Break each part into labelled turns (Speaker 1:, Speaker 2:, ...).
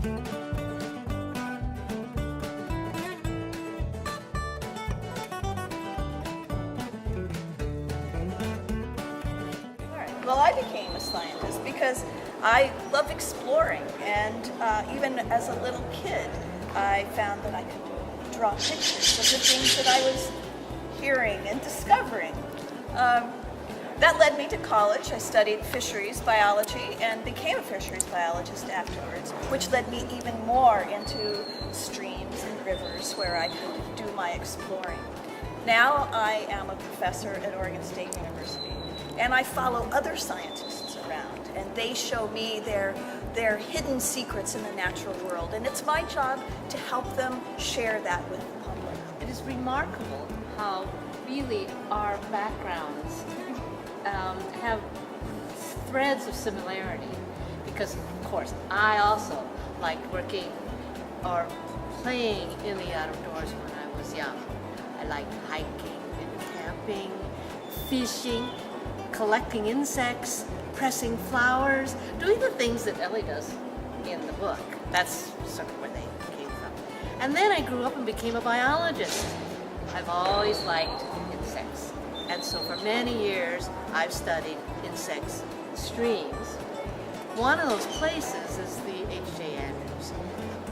Speaker 1: Well, I became a scientist because I love exploring, and even as a little kid, I found that I could draw pictures of the things that I was hearing and discovering. That led me to college. I studied fisheries biology and became a fisheries biologist afterwards, which led me even more into streams and rivers where I could do my exploring. Now I am a professor at Oregon State University, and I follow other scientists around, and they show me their hidden secrets in the natural world, and it's my job to help them share that with the public.
Speaker 2: It is remarkable how really our backgrounds have threads of similarity, because of course I also liked working or playing in the outdoors when I was young. I liked hiking and camping, fishing, collecting insects, pressing flowers, doing the things that Ellie does in the book. That's sort of where they came from. And then I grew up and became a biologist. I've always liked insects. And so for many years, I've studied insects in streams. One of those places is the H.J. Andrews,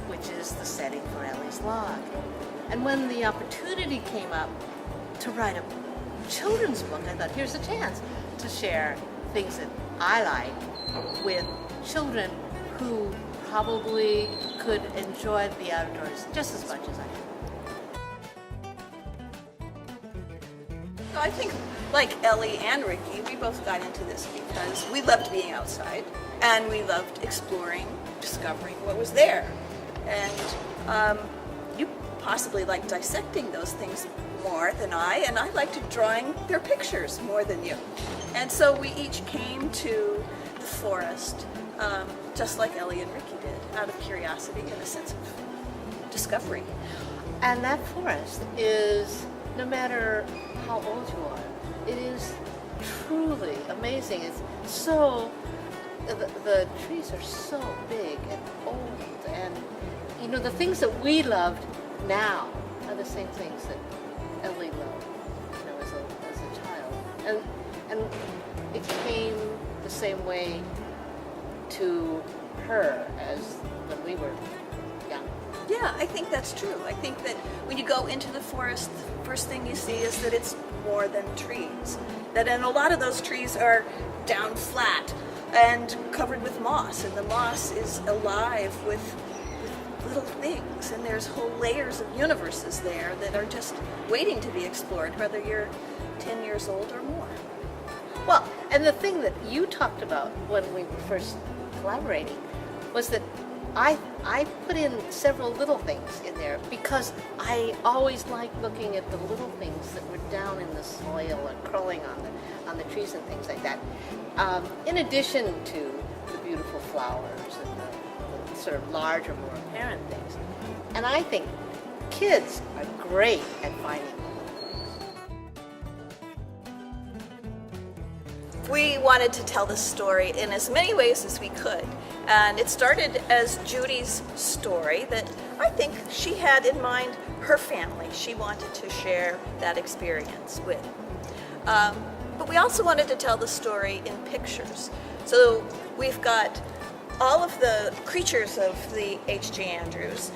Speaker 2: which is the setting for Ellie's log. And when the opportunity came up to write a children's book, I thought, here's a chance to share things that I like with children who probably could enjoy the outdoors just as much as I do.
Speaker 1: I think, like Ellie and Ricky, we both got into this because we loved being outside and we loved exploring, discovering what was there. And you possibly like dissecting those things more than I, and I liked drawing their pictures more than you. And so we each came to the forest, just like Ellie and Ricky did, out of curiosity and a sense of discovery.
Speaker 2: And that forest is, no matter how old you are, it is truly amazing. It's so, the trees are so big and old, and you know, the things that we loved now are the same things that Ellie loved, you know, as a child. And it came the same way to her as when we were young.
Speaker 1: Yeah, I think that's true. I think that when you go into the forest, the first thing you see is that it's more than trees. That and a lot of those trees are down flat and covered with moss, and the moss is alive with little things, and there's whole layers of universes there that are just waiting to be explored, whether you're 10 years old or more.
Speaker 2: Well, and the thing that you talked about when we were first collaborating was that I put in several little things in there because I always liked looking at the little things that were down in the soil and crawling on the trees and things like that. In addition to the beautiful flowers and the sort of larger, more apparent things. And I think kids are great at finding
Speaker 1: We wanted to tell this story in as many ways as we could. And it started as Judy's story that I think she had in mind her family. She wanted to share that experience with. But we also wanted to tell the story in pictures. So we've got all of the creatures of the H.J. Andrews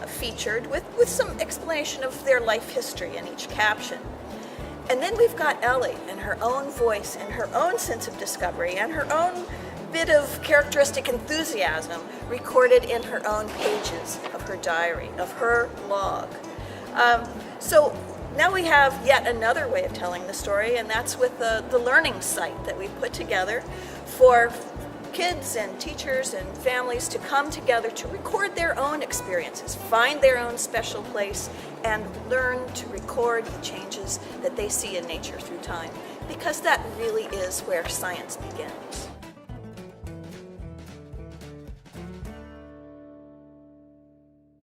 Speaker 1: featured with some explanation of their life history in each caption. And then we've got Ellie and her own voice and her own sense of discovery and her own bit of characteristic enthusiasm recorded in her own pages of her diary, of her log. So now we have yet another way of telling the story, and that's with the learning site that we put together for kids and teachers and families to come together to record their own experiences, find their own special place, and learn to record the changes that they see in nature through time, because that really is where science begins.